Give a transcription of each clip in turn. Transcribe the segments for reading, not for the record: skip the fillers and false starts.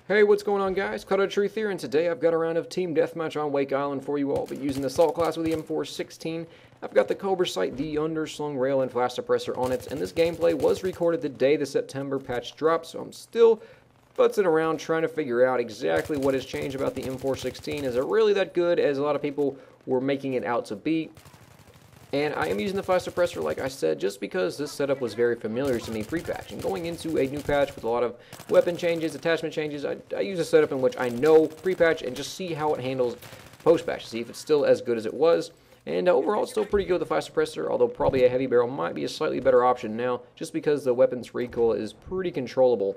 Hey, what's going on, guys? Cut of Truth here, and today I've got a round of Team Deathmatch on Wake Island for you all. But using the Assault class with the M416, I've got the Cobra sight, the underslung rail, and flash suppressor on it. And this gameplay was recorded the day the September patch dropped, so I'm still futzing around trying to figure out exactly what has changed about the M416. Is it really that good as a lot of people were making it out to be? And I am using the flash suppressor, like I said, just because this setup was very familiar to me pre-patch. And going into a new patch with a lot of weapon changes, attachment changes, I use a setup in which I know pre-patch and just see how it handles post-patch, see if it's still as good as it was. And overall, it's still pretty good with the flash suppressor, although probably a heavy barrel might be a slightly better option now, just because the weapon's recoil is pretty controllable.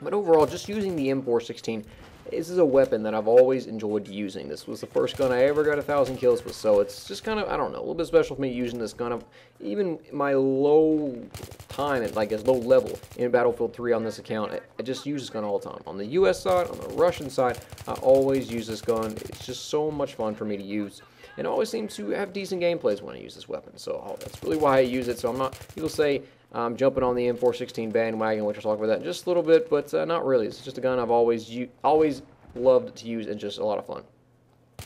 But overall, just using the M416, this is a weapon that I've always enjoyed using. This was the first gun I ever got 1,000 kills with, so it's just kind of, I don't know, a little bit special for me using this gun. Even my low time at like as low level in Battlefield 3 on this account, I just use this gun all the time. On the US side, on the Russian side, I always use this gun. It's just so much fun for me to use. And I always seem to have decent gameplays when I use this weapon, so that's really why I use it. So I'm not, people say I'm jumping on the M416 bandwagon, which I'll talk about that in just a little bit, but not really. It's just a gun I've always loved to use and just a lot of fun.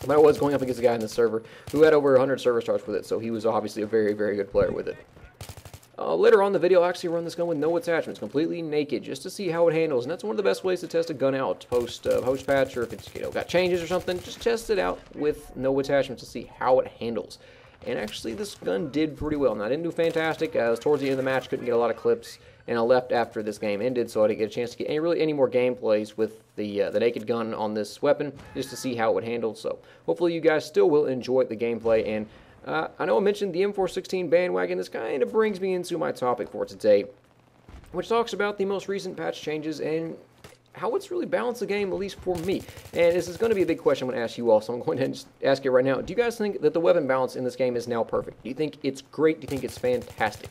But I was going up against a guy in the server who had over 100 server starts with it, so he was obviously a very, very good player with it. Later on in the video, I'll actually run this gun with no attachments, completely naked, just to see how it handles. And that's one of the best ways to test a gun out post-patch, or if it's got changes or something, just test it out with no attachments to see how it handles. And actually, this gun did pretty well. Now, I didn't do fantastic. I was towards the end of the match, couldn't get a lot of clips, and I left after this game ended, so I didn't get a chance to get any more gameplays with the naked gun on this weapon, just to see how it would handle. So hopefully you guys still will enjoy the gameplay. And I know I mentioned the M416 bandwagon. This kind of brings me into my topic for today, which talks about the most recent patch changes and how it's really balanced the game, at least for me. And this is going to be a big question I'm going to ask you all, so I'm going to just ask it right now. Do you guys think that the weapon balance in this game is now perfect? Do you think it's great? Do you think it's fantastic?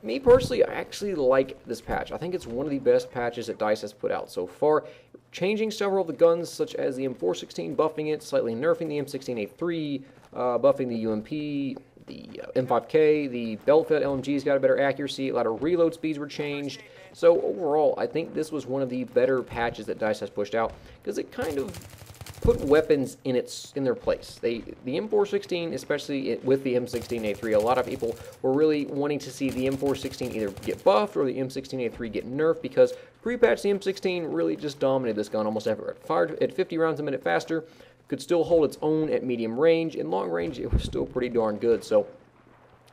Me personally, I actually like this patch. I think it's one of the best patches that DICE has put out so far. Changing several of the guns, such as the M416, buffing it, slightly nerfing the M16A3, buffing the UMP, the M5K, the belt-fed LMG's got a better accuracy, a lot of reload speeds were changed. So overall, I think this was one of the better patches that DICE has pushed out, because it kind of put weapons in their place. The M416, especially with the M16A3, a lot of people were really wanting to see the M416 either get buffed or the M16A3 get nerfed, because pre-patch the M16 really just dominated this gun almost everywhere. It fired at 50 rounds a minute faster, could still hold its own at medium range. In long range, it was still pretty darn good. So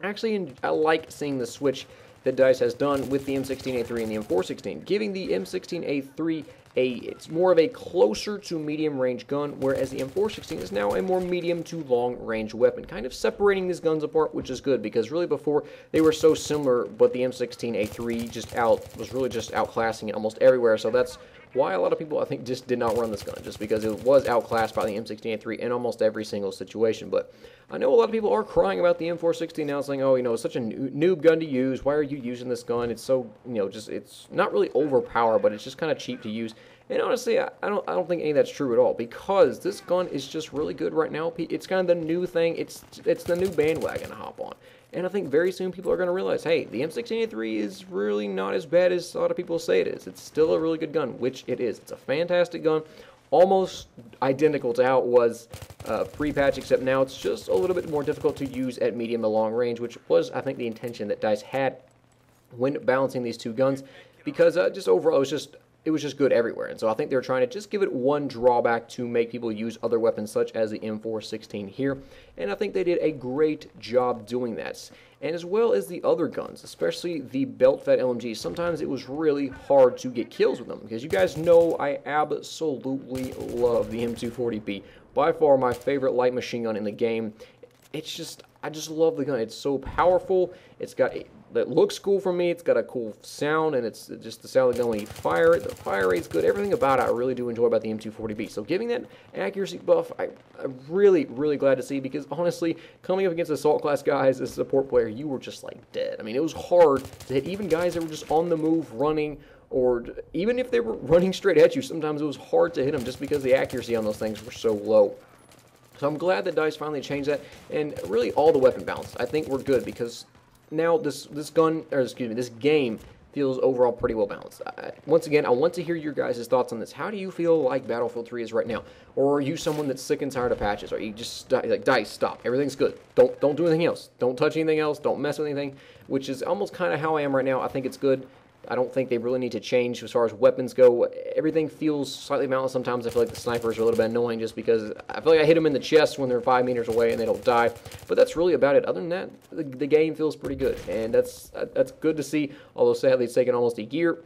actually, I like seeing the switch that DICE has done with the M16A3 and the M416, giving the M16A3 it's more of a closer to medium range gun, whereas the M416 is now a more medium to long range weapon, kind of separating these guns apart, which is good, because really before they were so similar, but the M16A3 was really just outclassing it almost everywhere. So that's why a lot of people, I think, just did not run this gun, just because it was outclassed by the M16A3 in almost every single situation. But I know a lot of people are crying about the M416 now, saying, oh, it's such a noob gun to use. Why are you using this gun? It's so, it's not really overpowered, but it's just kind of cheap to use. And honestly, I don't think any of that's true at all, because this gun is just really good right now. It's kind of the new thing. It's the new bandwagon to hop on. And I think very soon people are going to realize, hey, the M16A3 is really not as bad as a lot of people say it is. It's still a really good gun, which it is. It's a fantastic gun, almost identical to how it was pre-patch, except now it's just a little bit more difficult to use at medium to long range, which was, I think, the intention that DICE had when balancing these two guns, because just overall, it was just good everywhere. And so I think they're trying to just give it one drawback to make people use other weapons such as the M416 here. And I think they did a great job doing that. And as well as the other guns, especially the belt-fed LMGs, sometimes it was really hard to get kills with them, because you guys know I absolutely love the M240B. By far my favorite light machine gun in the game. I just love the gun. It's so powerful. It looks cool for me. It's got a cool sound, and it's just the sound of the gun when you fire it. The fire rate's good. Everything about it I really do enjoy about the M240B. So giving that accuracy buff, I'm really, really glad to see, because honestly, coming up against assault class guys as a support player, you were just like dead. I mean, it was hard to hit even guys that were just on the move, running, or even if they were running straight at you, sometimes it was hard to hit them just because the accuracy on those things were so low. So I'm glad that DICE finally changed that, and really all the weapon balance I think were good, because now this game feels overall pretty well balanced. Once again, I want to hear your guys' thoughts on this. How do you feel like Battlefield 3 is right now? Or are you someone that's sick and tired of patches? Are you just like, DICE, stop, everything's good. Don't do anything else. Don't touch anything else. Don't mess with anything, which is almost kind of how I am right now. I think it's good. I don't think they really need to change as far as weapons go. Everything feels slightly balanced. Sometimes I feel like the snipers are a little bit annoying just because I feel like I hit them in the chest when they're 5 meters away and they don't die. But that's really about it. Other than that, the game feels pretty good. And that's good to see, although sadly it's taken almost a year.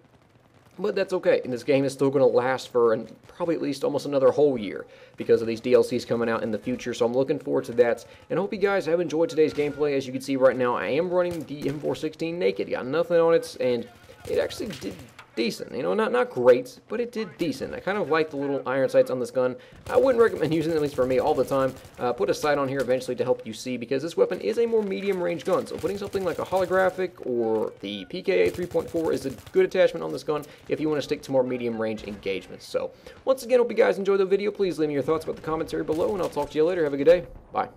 But that's okay, and this game is still going to last for probably at least almost another whole year because of these DLCs coming out in the future, so I'm looking forward to that. And I hope you guys have enjoyed today's gameplay. As you can see right now, I am running the M416 naked. Got nothing on it, and it actually did decent. You know, not great, but it did decent. I kind of like the little iron sights on this gun. I wouldn't recommend using it, at least for me, all the time. Put a sight on here eventually to help you see, because this weapon is a more medium-range gun. So putting something like a holographic or the PKA 3.4 is a good attachment on this gun if you want to stick to more medium-range engagements. So once again, hope you guys enjoyed the video. Please leave me your thoughts about the commentary below, and I'll talk to you later. Have a good day. Bye.